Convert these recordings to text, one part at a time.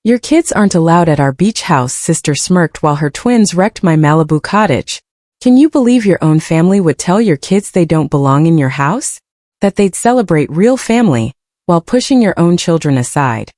Your kids aren't allowed at our beach house, Sister smirked while her twins wrecked my Malibu cottage. Can you believe your own family would tell your kids they don't belong in your house? That they'd celebrate real family, while pushing your own children aside,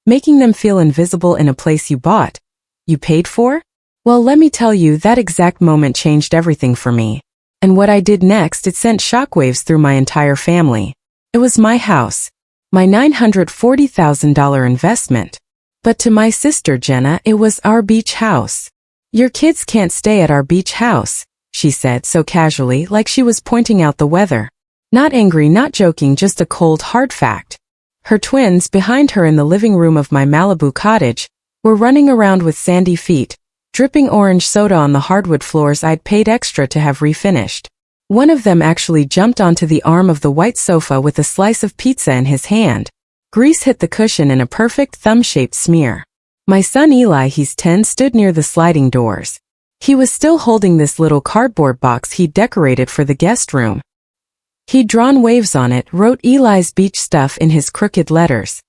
making them feel invisible in a place you bought, you paid for? Well, let me tell you, that exact moment changed everything for me. And what I did next, it sent shockwaves through my entire family. It was my house, my $940,000 investment. But to my sister Jenna, it was our beach house. Your kids can't stay at our beach house, she said so casually, like she was pointing out the weather. Not angry, not joking, just a cold, hard fact. Her twins, behind her in the living room of my Malibu cottage, were running around with sandy feet, dripping orange soda on the hardwood floors I'd paid extra to have refinished. One of them actually jumped onto the arm of the white sofa with a slice of pizza in his hand. Grease hit the cushion in a perfect thumb-shaped smear. My son Eli, he's 10, stood near the sliding doors. He was still holding this little cardboard box he'd decorated for the guest room. He'd drawn waves on it, wrote Eli's beach stuff in his crooked letters.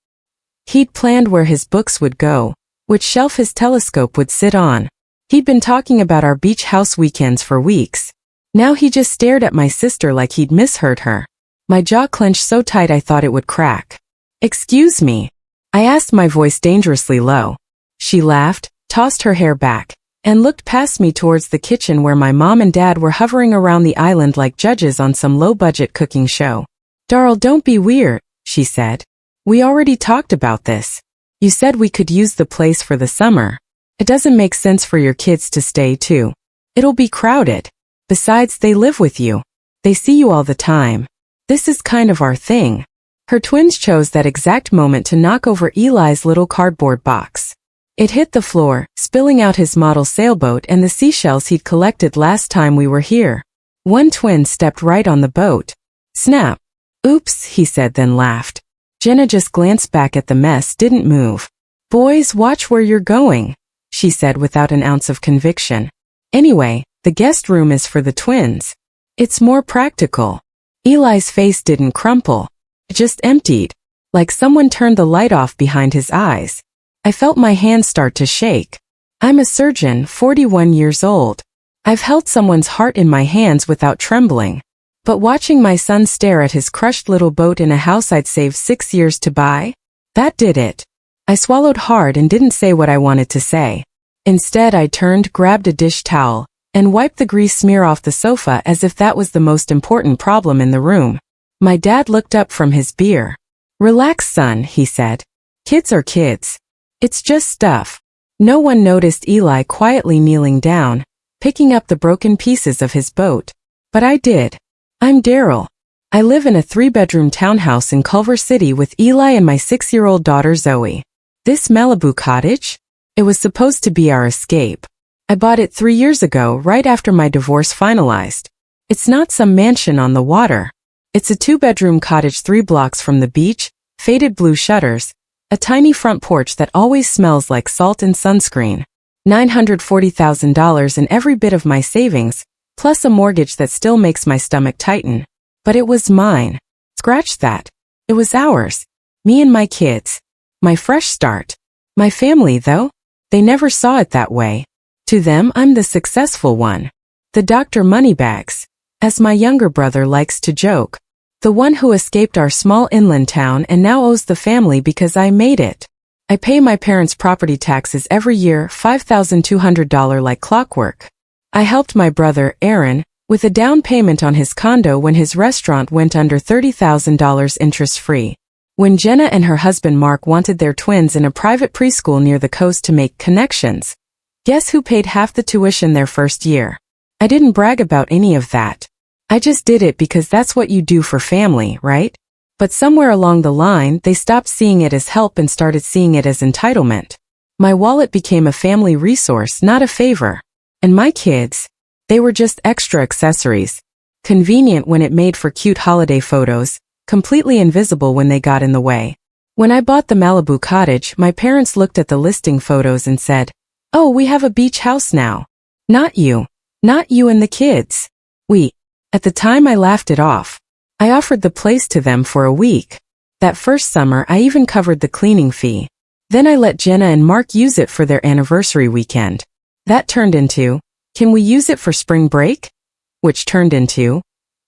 He'd planned where his books would go, which shelf his telescope would sit on. He'd been talking about our beach house weekends for weeks. Now he just stared at my sister like he'd misheard her. My jaw clenched so tight I thought it would crack. "Excuse me?" I asked, my voice dangerously low. She laughed, tossed her hair back, and looked past me towards the kitchen where my mom and dad were hovering around the island like judges on some low-budget cooking show. "Darl, don't be weird," she said. "We already talked about this. You said we could use the place for the summer. It doesn't make sense for your kids to stay too. It'll be crowded. Besides, they live with you. They see you all the time. This is kind of our thing." Her twins chose that exact moment to knock over Eli's little cardboard box. It hit the floor, spilling out his model sailboat and the seashells he'd collected last time we were here. One twin stepped right on the boat. Snap. "Oops," he said, then laughed. Jenna just glanced back at the mess, didn't move. "Boys, watch where you're going," she said without an ounce of conviction. "Anyway, the guest room is for the twins. It's more practical." Eli's face didn't crumple. It just emptied, like someone turned the light off behind his eyes. I felt my hands start to shake. I'm a surgeon, 41 years old. I've held someone's heart in my hands without trembling. But watching my son stare at his crushed little boat in a house I'd saved 6 years to buy, that did it. I swallowed hard and didn't say what I wanted to say. Instead, I turned, grabbed a dish towel, and wiped the grease smear off the sofa as if that was the most important problem in the room. My dad looked up from his beer. "Relax, son," he said. "Kids are kids. It's just stuff." No one noticed Eli quietly kneeling down, picking up the broken pieces of his boat. But I did. I'm Daryl. I live in a 3-bedroom townhouse in Culver City with Eli and my 6-year-old daughter Zoe. This Malibu cottage? It was supposed to be our escape. I bought it 3 years ago, right after my divorce finalized. It's not some mansion on the water. It's a 2-bedroom cottage 3 blocks from the beach, faded blue shutters, a tiny front porch that always smells like salt and sunscreen. $940,000 in every bit of my savings, plus a mortgage that still makes my stomach tighten. But it was mine. Scratch that. It was ours. Me and my kids. My fresh start. My family, though? They never saw it that way. To them, I'm the successful one. The Dr. Moneybags, as my younger brother likes to joke. The one who escaped our small inland town and now owes the family because I made it. I pay my parents' property taxes every year, $5,200 like clockwork. I helped my brother, Aaron, with a down payment on his condo when his restaurant went under $30,000 interest-free. When Jenna and her husband Mark wanted their twins in a private preschool near the coast to make connections, guess who paid half the tuition their first year? I didn't brag about any of that. I just did it because that's what you do for family, right? But somewhere along the line, they stopped seeing it as help and started seeing it as entitlement. My wallet became a family resource, not a favor. And my kids, they were just extra accessories. Convenient when it made for cute holiday photos, completely invisible when they got in the way. When I bought the Malibu cottage, my parents looked at the listing photos and said, "Oh, we have a beach house now. Not you. Not you and the kids." At the time I laughed it off. I offered the place to them for a week. That first summer I even covered the cleaning fee. Then I let Jenna and Mark use it for their anniversary weekend. That turned into, can we use it for spring break? Which turned into,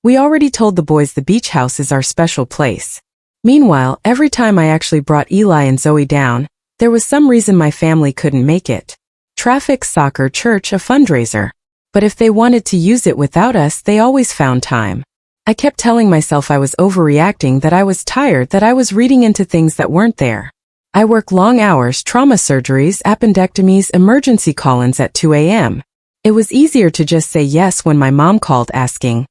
we already told the boys the beach house is our special place. Meanwhile, every time I actually brought Eli and Zoe down, there was some reason my family couldn't make it. Traffic, soccer, church, a fundraiser. But if they wanted to use it without us, they always found time. I kept telling myself I was overreacting, that I was tired, that I was reading into things that weren't there. I work long hours, trauma surgeries, appendectomies, emergency call-ins at 2 a.m. It was easier to just say yes when my mom called asking,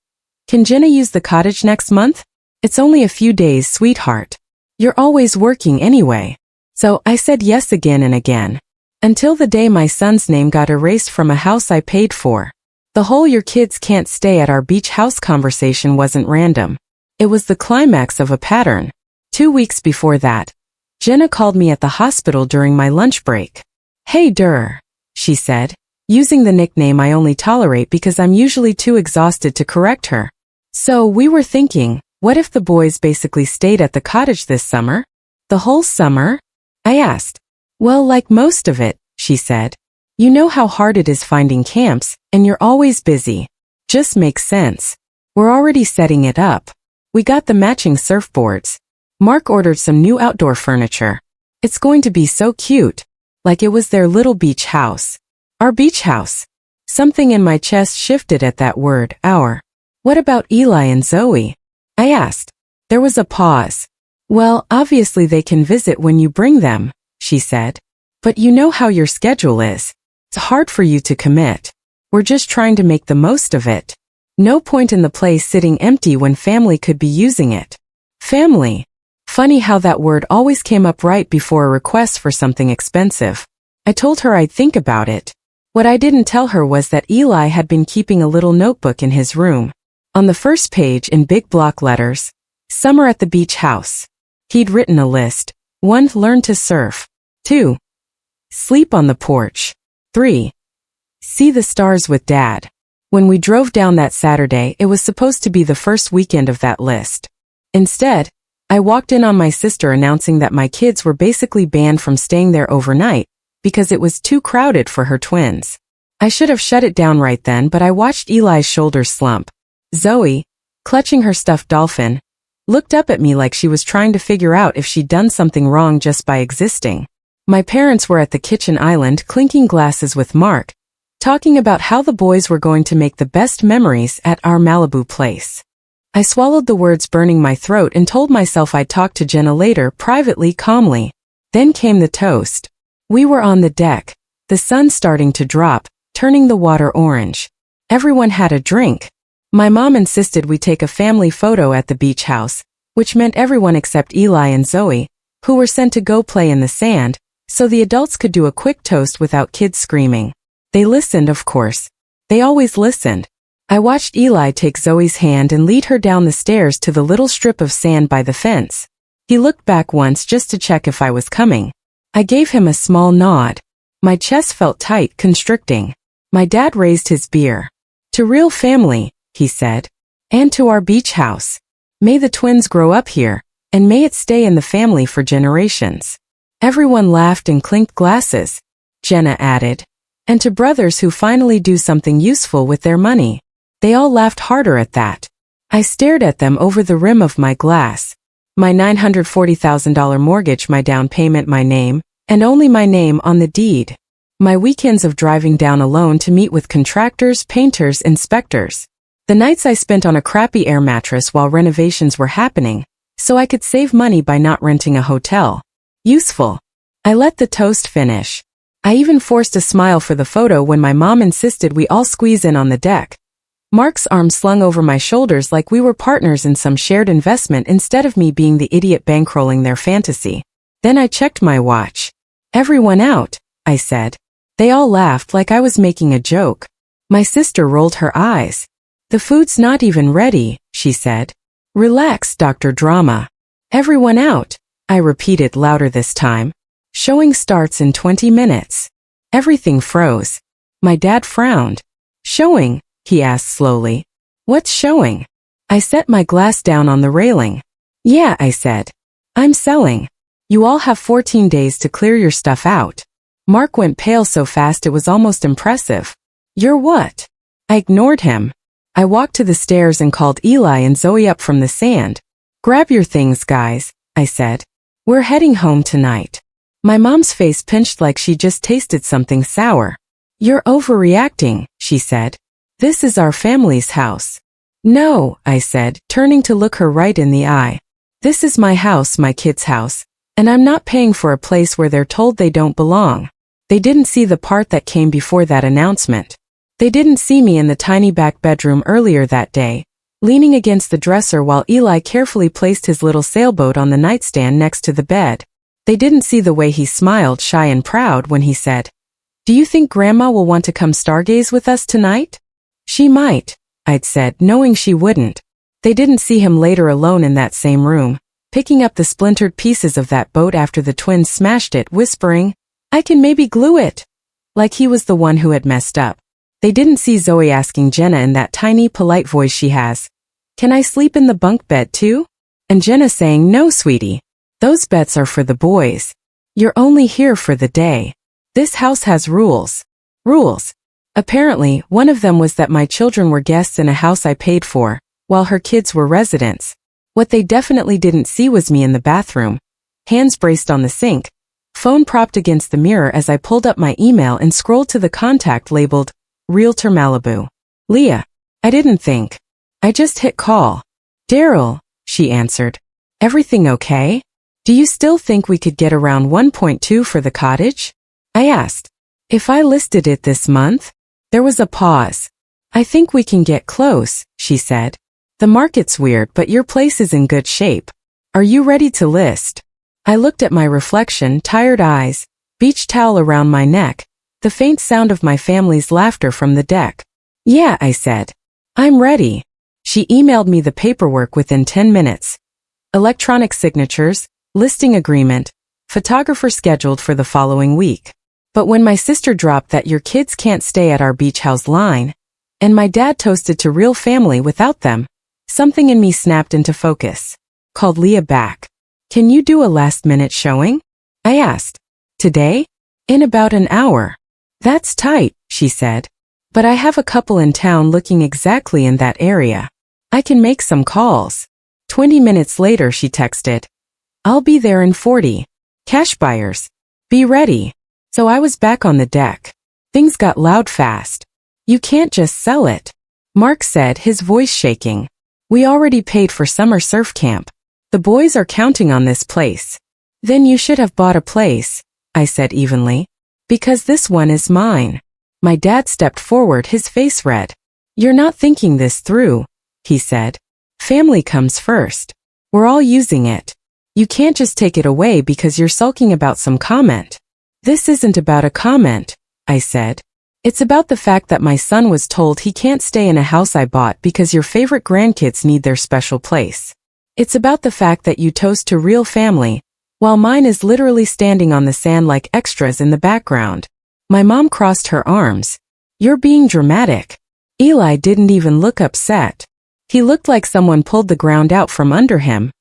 "Can Jenna use the cottage next month? It's only a few days, sweetheart. You're always working anyway." So I said yes again and again. Until the day my son's name got erased from a house I paid for. The whole "your kids can't stay at our beach house" conversation wasn't random. It was the climax of a pattern. 2 weeks before that, Jenna called me at the hospital during my lunch break. "Hey Durr," she said, using the nickname I only tolerate because I'm usually too exhausted to correct her. "So we were thinking, what if the boys basically stayed at the cottage this summer?" "The whole summer?" I asked. "Well, like most of it," she said. "You know how hard it is finding camps, and you're always busy. Just makes sense. We're already setting it up. We got the matching surfboards. Mark ordered some new outdoor furniture. It's going to be so cute. Like it was their little beach house. Our beach house." Something in my chest shifted at that word, our. "What about Eli and Zoe?" I asked. There was a pause. "Well, obviously they can visit when you bring them," she said. "But you know how your schedule is. It's hard for you to commit. We're just trying to make the most of it. No point in the place sitting empty when family could be using it." Family. Funny how that word always came up right before a request for something expensive. I told her I'd think about it. What I didn't tell her was that Eli had been keeping a little notebook in his room. On the first page in big block letters, "Summer at the beach house." He'd written a list. 1. Learn to surf. 2. Sleep on the porch. 3. See the stars with Dad. When we drove down that Saturday, it was supposed to be the first weekend of that list. Instead, I walked in on my sister announcing that my kids were basically banned from staying there overnight because it was too crowded for her twins. I should have shut it down right then, but I watched Eli's shoulders slump. Zoe, clutching her stuffed dolphin, looked up at me like she was trying to figure out if she'd done something wrong just by existing. My parents were at the kitchen island clinking glasses with Mark, talking about how the boys were going to make the best memories at our Malibu place. I swallowed the words burning my throat and told myself I'd talk to Jenna later, privately, calmly. Then came the toast. We were on the deck, the sun starting to drop, turning the water orange. Everyone had a drink. My mom insisted we take a family photo at the beach house, which meant everyone except Eli and Zoe, who were sent to go play in the sand, so the adults could do a quick toast without kids screaming. They listened, of course. They always listened. I watched Eli take Zoe's hand and lead her down the stairs to the little strip of sand by the fence. He looked back once just to check if I was coming. I gave him a small nod. My chest felt tight, constricting. My dad raised his beer. "To real family," he said. "And to our beach house. May the twins grow up here, and may it stay in the family for generations." Everyone laughed and clinked glasses. Jenna added, "And to brothers who finally do something useful with their money." They all laughed harder at that. I stared at them over the rim of my glass. My $940,000 mortgage, my down payment, my name, and only my name on the deed. My weekends of driving down alone to meet with contractors, painters, inspectors. The nights I spent on a crappy air mattress while renovations were happening, so I could save money by not renting a hotel. Useful. I let the toast finish. I even forced a smile for the photo when my mom insisted we all squeeze in on the deck. Mark's arm slung over my shoulders like we were partners in some shared investment instead of me being the idiot bankrolling their fantasy. Then I checked my watch. "Everyone out," I said. They all laughed like I was making a joke. My sister rolled her eyes. "The food's not even ready," she said. "Relax, Dr. Drama." "Everyone out," I repeated louder this time. "Showing starts in 20 minutes. Everything froze. My dad frowned. "Showing?" he asked slowly. "What's showing?" I set my glass down on the railing. "Yeah," I said. "I'm selling." You all have 14 days to clear your stuff out. Mark went pale so fast it was almost impressive. You're what? I ignored him. I walked to the stairs and called Eli and Zoe up from the sand. Grab your things, guys, I said. We're heading home tonight. My mom's face pinched like she just tasted something sour. You're overreacting, she said. This is our family's house. No, I said, turning to look her right in the eye. This is my house, my kids' house, and I'm not paying for a place where they're told they don't belong. They didn't see the part that came before that announcement. They didn't see me in the tiny back bedroom earlier that day, leaning against the dresser while Eli carefully placed his little sailboat on the nightstand next to the bed. They didn't see the way he smiled shy and proud when he said, "Do you think Grandma will want to come stargaze with us tonight?" She might, I'd said, knowing she wouldn't. They didn't see him later alone in that same room, picking up the splintered pieces of that boat after the twins smashed it, whispering, "I can maybe glue it," like he was the one who had messed up. They didn't see Zoe asking Jenna in that tiny, polite voice she has, "Can I sleep in the bunk bed too?" And Jenna saying, "No, sweetie. Those beds are for the boys. You're only here for the day. This house has rules." Rules. Apparently, one of them was that my children were guests in a house I paid for, while her kids were residents. What they definitely didn't see was me in the bathroom, hands braced on the sink, phone propped against the mirror as I pulled up my email and scrolled to the contact labeled, Realtor Malibu. Leah. I didn't think. I just hit call. Daryl, she answered. Everything okay? Do you still think we could get around 1.2 for the cottage? I asked. If I listed it this month? There was a pause. I think we can get close, she said. The market's weird, but your place is in good shape. Are you ready to list? I looked at my reflection, tired eyes, beach towel around my neck, the faint sound of my family's laughter from the deck. Yeah, I said. I'm ready. She emailed me the paperwork within 10 minutes. Electronic signatures, listing agreement, photographer scheduled for the following week. But when my sister dropped that "your kids can't stay at our beach house" line, and my dad toasted to real family without them, something in me snapped into focus. Called Leah back. Can you do a last-minute showing? I asked. Today? In about an hour. That's tight, she said. But I have a couple in town looking exactly in that area. I can make some calls. 20 minutes later she texted. I'll be there in 40. Cash buyers. Be ready. So I was back on the deck. Things got loud fast. You can't just sell it. Mark said, his voice shaking. We already paid for summer surf camp. The boys are counting on this place. Then you should have bought a place, I said evenly. Because this one is mine. My dad stepped forward, his face red. You're not thinking this through, he said. Family comes first. We're all using it. You can't just take it away because you're sulking about some comment. This isn't about a comment, I said. It's about the fact that my son was told he can't stay in a house I bought because your favorite grandkids need their special place. It's about the fact that you toast to real family, while mine is literally standing on the sand like extras in the background. My mom crossed her arms. You're being dramatic. Eli didn't even look upset. He looked like someone pulled the ground out from under him.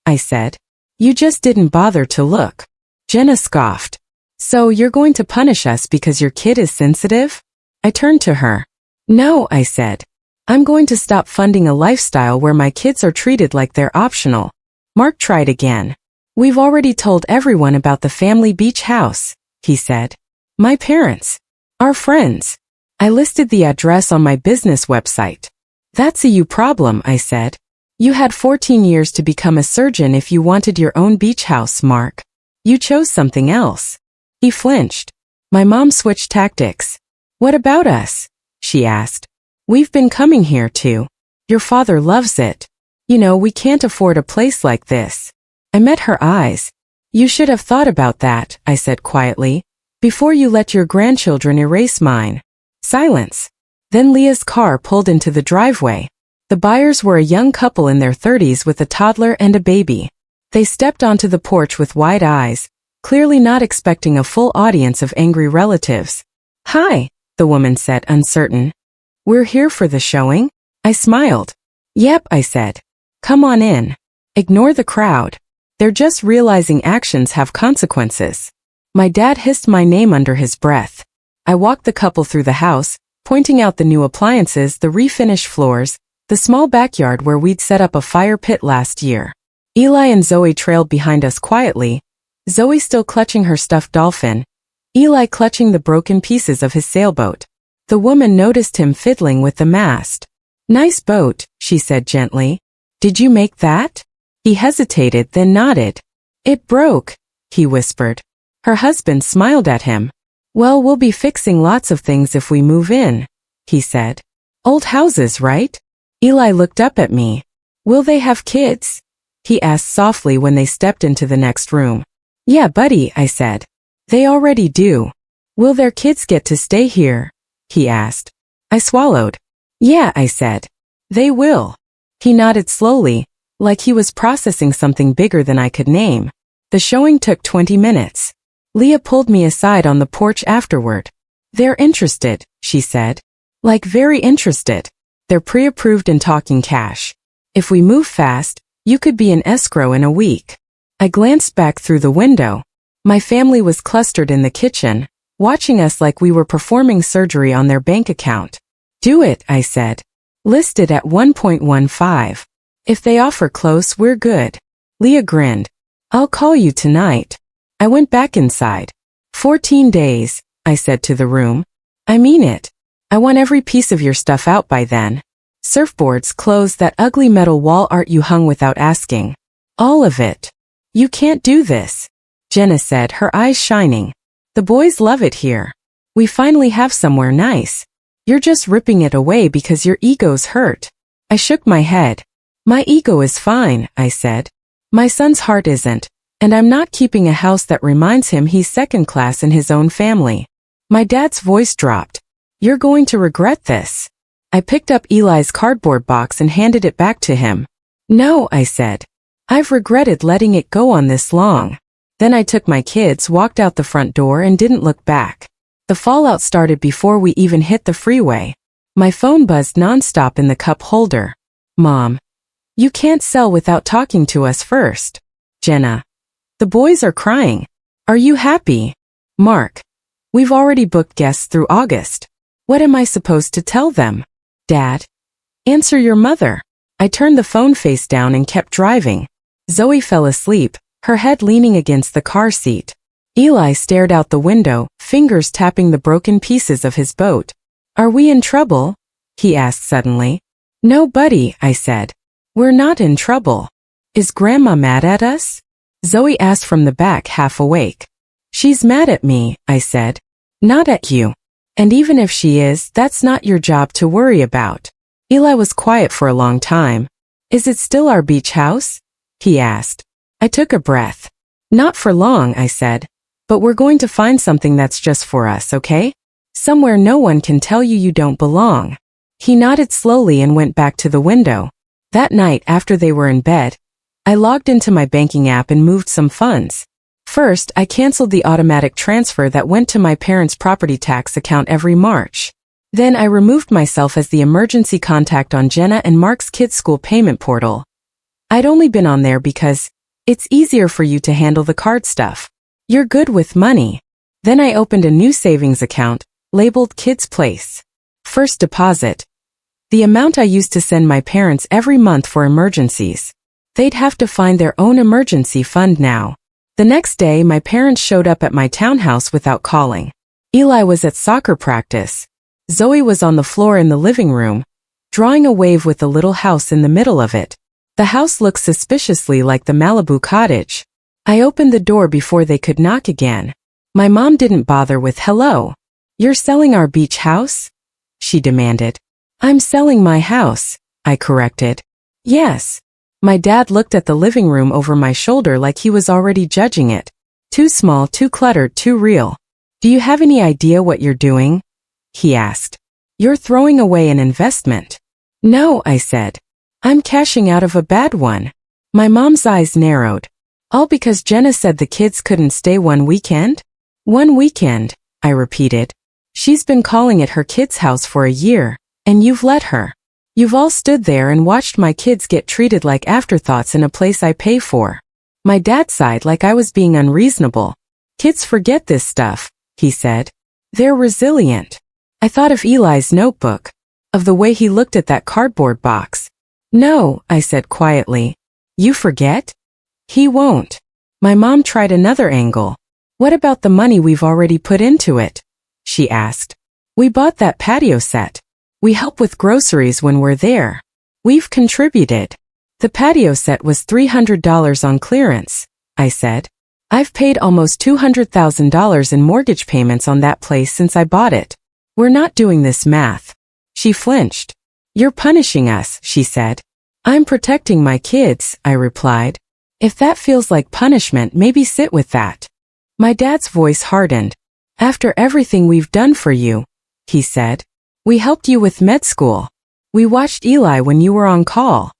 I said. You just didn't bother to look. Jenna scoffed. So you're going to punish us because your kid is sensitive? I turned to her. No, I said. I'm going to stop funding a lifestyle where my kids are treated like they're optional. Mark tried again. We've already told everyone about the family beach house, he said. My parents. Our friends. I listed the address on my business website. That's a you problem, I said. You had 14 years to become a surgeon if you wanted your own beach house, Mark. You chose something else. He flinched. My mom switched tactics. What about us? She asked. We've been coming here too. Your father loves it. You know, we can't afford a place like this. I met her eyes. You should have thought about that, I said quietly, before you let your grandchildren erase mine. Silence. Then Leah's car pulled into the driveway. The buyers were a young couple in their 30s with a toddler and a baby. They stepped onto the porch with wide eyes, clearly not expecting a full audience of angry relatives. Hi, the woman said, uncertain. We're here for the showing? I smiled. Yep, I said. Come on in. Ignore the crowd. They're just realizing actions have consequences. My dad hissed my name under his breath. I walked the couple through the house, pointing out the new appliances, the refinished floors, the small backyard where we'd set up a fire pit last year. Eli and Zoe trailed behind us quietly, Zoe still clutching her stuffed dolphin, Eli clutching the broken pieces of his sailboat. The woman noticed him fiddling with the mast. "Nice boat," she said gently. "Did you make that?" He hesitated, then nodded. "It broke," he whispered. Her husband smiled at him. "Well, we'll be fixing lots of things if we move in," he said. "Old houses, right?" Eli looked up at me. "Will they have kids?" he asked softly when they stepped into the next room. "Yeah, buddy," I said. "They already do." "Will their kids get to stay here?" he asked. I swallowed. "Yeah," I said. "They will." He nodded slowly, like he was processing something bigger than I could name. The showing took 20 minutes. Leah pulled me aside on the porch afterward. "They're interested," she said. "Like very interested. They're pre-approved and talking cash. If we move fast, you could be in escrow in a week." I glanced back through the window. My family was clustered in the kitchen, watching us like we were performing surgery on their bank account. "Do it," I said. "Listed at 1.15. If they offer close, we're good." Leah grinned. "I'll call you tonight." I went back inside. 14 days, I said to the room. "I mean it. I want every piece of your stuff out by then. Surfboards, clothes, that ugly metal wall art you hung without asking. All of it." "You can't do this," Jenna said, her eyes shining. "The boys love it here. We finally have somewhere nice. You're just ripping it away because your ego's hurt." I shook my head. "My ego is fine," I said. "My son's heart isn't, and I'm not keeping a house that reminds him he's second class in his own family." My dad's voice dropped. "You're going to regret this." I picked up Eli's cardboard box and handed it back to him. "No," I said. "I've regretted letting it go on this long." Then I took my kids, walked out the front door, and didn't look back. The fallout started before we even hit the freeway. My phone buzzed nonstop in the cup holder. "Mom, you can't sell without talking to us first." Jenna, "The boys are crying. Are you happy?" Mark, "We've already booked guests through August. What am I supposed to tell them?" Dad, "Answer your mother." I turned the phone face down and kept driving. Zoe fell asleep, her head leaning against the car seat. Eli stared out the window, fingers tapping the broken pieces of his boat. "Are we in trouble?" he asked suddenly. "No, buddy," I said. "We're not in trouble." "Is Grandma mad at us?" Zoe asked from the back, half awake. "She's mad at me," I said. "Not at you. And even if she is, that's not your job to worry about." Eli was quiet for a long time. "Is it still our beach house?" he asked. I took a breath. "Not for long," I said. "But we're going to find something that's just for us, okay? Somewhere no one can tell you you don't belong." He nodded slowly and went back to the window. That night, after they were in bed, I logged into my banking app and moved some funds. First, I canceled the automatic transfer that went to my parents' property tax account every March. Then I removed myself as the emergency contact on Jenna and Mark's kids' school payment portal. I'd only been on there because it's easier for you to handle the card stuff. You're good with money. Then I opened a new savings account, labeled Kids Place. First deposit. The amount I used to send my parents every month for emergencies. They'd have to find their own emergency fund now. The next day, my parents showed up at my townhouse without calling. Eli was at soccer practice. Zoe was on the floor in the living room, drawing a wave with the little house in the middle of it. The house looked suspiciously like the Malibu cottage. I opened the door before they could knock again. My mom didn't bother with hello. "You're selling our beach house?" she demanded. "I'm selling my house," I corrected. "Yes." My dad looked at the living room over my shoulder like he was already judging it. "Too small, too cluttered, too real. Do you have any idea what you're doing?" he asked. "You're throwing away an investment." "No," I said. "I'm cashing out of a bad one." My mom's eyes narrowed. "All because Jenna said the kids couldn't stay one weekend?" "One weekend," I repeated. "She's been calling it her kids' house for a year, and you've let her. You've all stood there and watched my kids get treated like afterthoughts in a place I pay for." My dad sighed like I was being unreasonable. Kids forget this stuff, he said. They're resilient. I thought of Eli's notebook, of the way he looked at that cardboard box. No, I said quietly. You forget? He won't. My mom tried another angle. What about the money we've already put into it? She asked. We bought that patio set. We help with groceries when we're there. We've contributed. The patio set was $300 on clearance, I said. I've paid almost $200,000 in mortgage payments on that place since I bought it. We're not doing this math. She flinched. You're punishing us, she said. I'm protecting my kids, I replied. If that feels like punishment, maybe sit with that. My dad's voice hardened. After everything we've done for you, he said. We helped you with med school. We watched Eli when you were on call.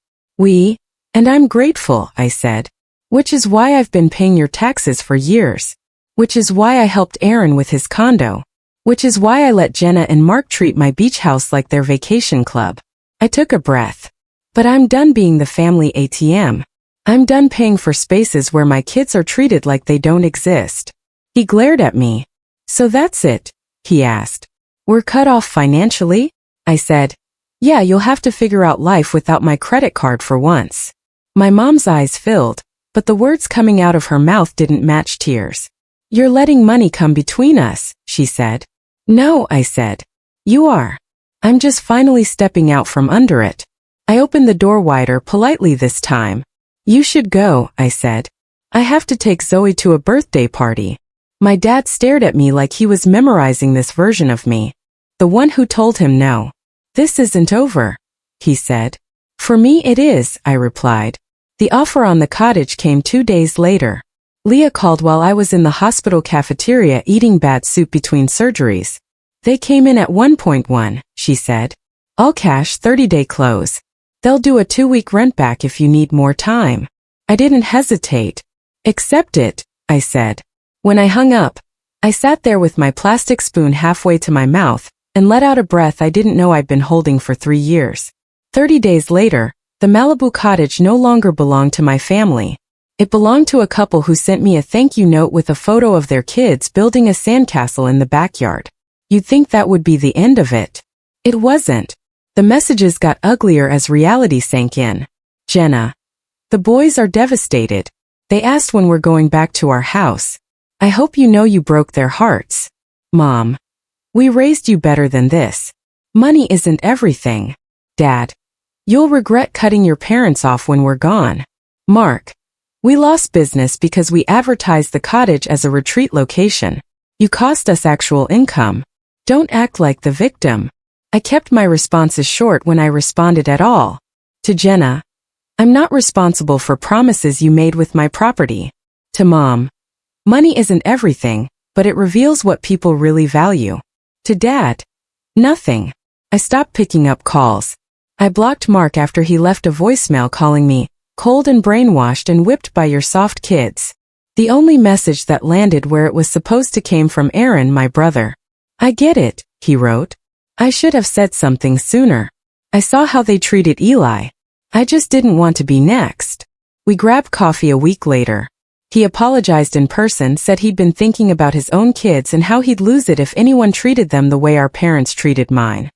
And I'm grateful, I said. Which is why I've been paying your taxes for years. Which is why I helped Aaron with his condo. Which is why I let Jenna and Mark treat my beach house like their vacation club. I took a breath. But I'm done being the family ATM. I'm done paying for spaces where my kids are treated like they don't exist. He glared at me. So that's it? He asked. We're cut off financially? I said. Yeah, you'll have to figure out life without my credit card for once. My mom's eyes filled, but the words coming out of her mouth didn't match tears. You're letting money come between us, she said. No, I said. You are. I'm just finally stepping out from under it. I opened the door wider politely this time. You should go, I said. I have to take Zoe to a birthday party. My dad stared at me like he was memorizing this version of me. The one who told him no. This isn't over, he said. For me it is, I replied. The offer on the cottage came 2 days later. Leah called while I was in the hospital cafeteria eating bad soup between surgeries. They came in at 1.1, she said. All cash 30-day close. They'll do a 2-week rent back if you need more time. I didn't hesitate. Accept it, I said. When I hung up, I sat there with my plastic spoon halfway to my mouth and let out a breath I didn't know I'd been holding for 3 years. 30 days later, the Malibu cottage no longer belonged to my family. It belonged to a couple who sent me a thank you note with a photo of their kids building a sandcastle in the backyard. You'd think that would be the end of it. It wasn't. The messages got uglier as reality sank in. Jenna. The boys are devastated. They asked when we're going back to our house. I hope you know you broke their hearts. Mom. We raised you better than this. Money isn't everything. Dad. You'll regret cutting your parents off when we're gone. Mark. We lost business because we advertised the cottage as a retreat location. You cost us actual income. Don't act like the victim. I kept my responses short when I responded at all. To Jenna. I'm not responsible for promises you made with my property. To Mom. Money isn't everything, but it reveals what people really value. To Dad. Nothing. I stopped picking up calls. I blocked Mark after he left a voicemail calling me cold and brainwashed and whipped by your soft kids. The only message that landed where it was supposed to came from Aaron, my brother. I get it, he wrote. I should have said something sooner. I saw how they treated Eli. I just didn't want to be next. We grabbed coffee a week later. He apologized in person, said he'd been thinking about his own kids and how he'd lose it if anyone treated them the way our parents treated mine.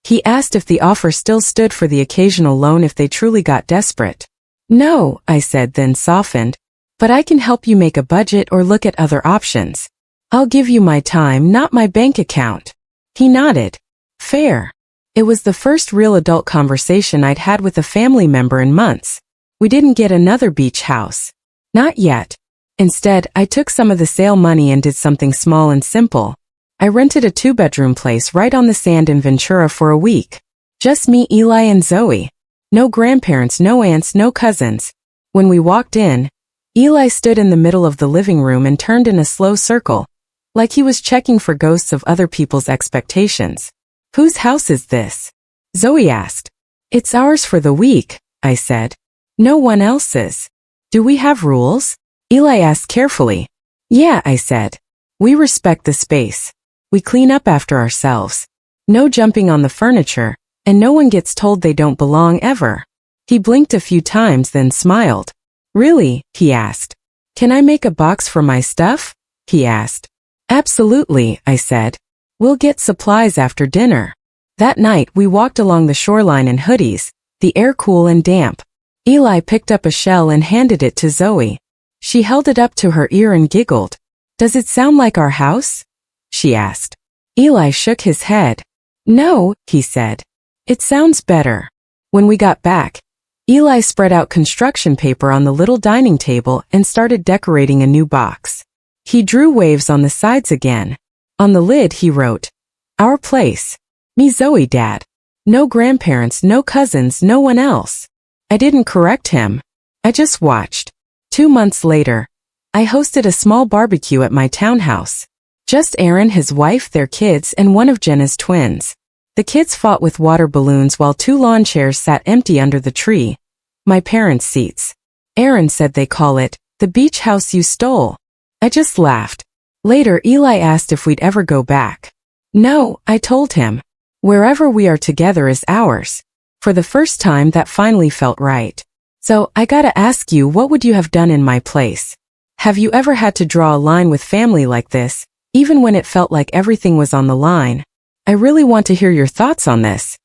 He asked if the offer still stood for the occasional loan if they truly got desperate. No, I said, then softened. But I can help you make a budget or look at other options. I'll give you my time, not my bank account. He nodded. Fair. It was the first real adult conversation I'd had with a family member in months. We didn't get another beach house. Not yet. Instead, I took some of the sale money and did something small and simple. I rented a 2-bedroom place right on the sand in Ventura for a week. Just me, Eli, and Zoe. No grandparents, no aunts, no cousins. When we walked in, Eli stood in the middle of the living room and turned in a slow circle, like he was checking for ghosts of other people's expectations. Whose house is this? Zoe asked. It's ours for the week, I said. No one else's. Do we have rules? Eli asked carefully. Yeah, I said. We respect the space. We clean up after ourselves. No jumping on the furniture, and no one gets told they don't belong ever. He blinked a few times then smiled. Really? He asked. Can I make a box for my stuff? He asked. Absolutely, I said. We'll get supplies after dinner. That night we walked along the shoreline in hoodies, the air cool and damp. Eli picked up a shell and handed it to Zoe. She held it up to her ear and giggled. Does it sound like our house? She asked. Eli shook his head. No, he said. It sounds better. When we got back, Eli spread out construction paper on the little dining table and started decorating a new box. He drew waves on the sides again. On the lid he wrote, Our place. Me Zoe Dad. No grandparents, no cousins, no one else. I didn't correct him. I just watched. 2 months later, I hosted a small barbecue at my townhouse. Just Aaron, his wife, their kids, and one of Jenna's twins. The kids fought with water balloons while 2 lawn chairs sat empty under the tree. My parents' seats. Aaron said they call it, the beach house you stole. I just laughed. Later Eli asked if we'd ever go back. No, I told him. Wherever we are together is ours. For the first time that finally felt right. So, I gotta ask you, what would you have done in my place? Have you ever had to draw a line with family like this, even when it felt like everything was on the line? I really want to hear your thoughts on this.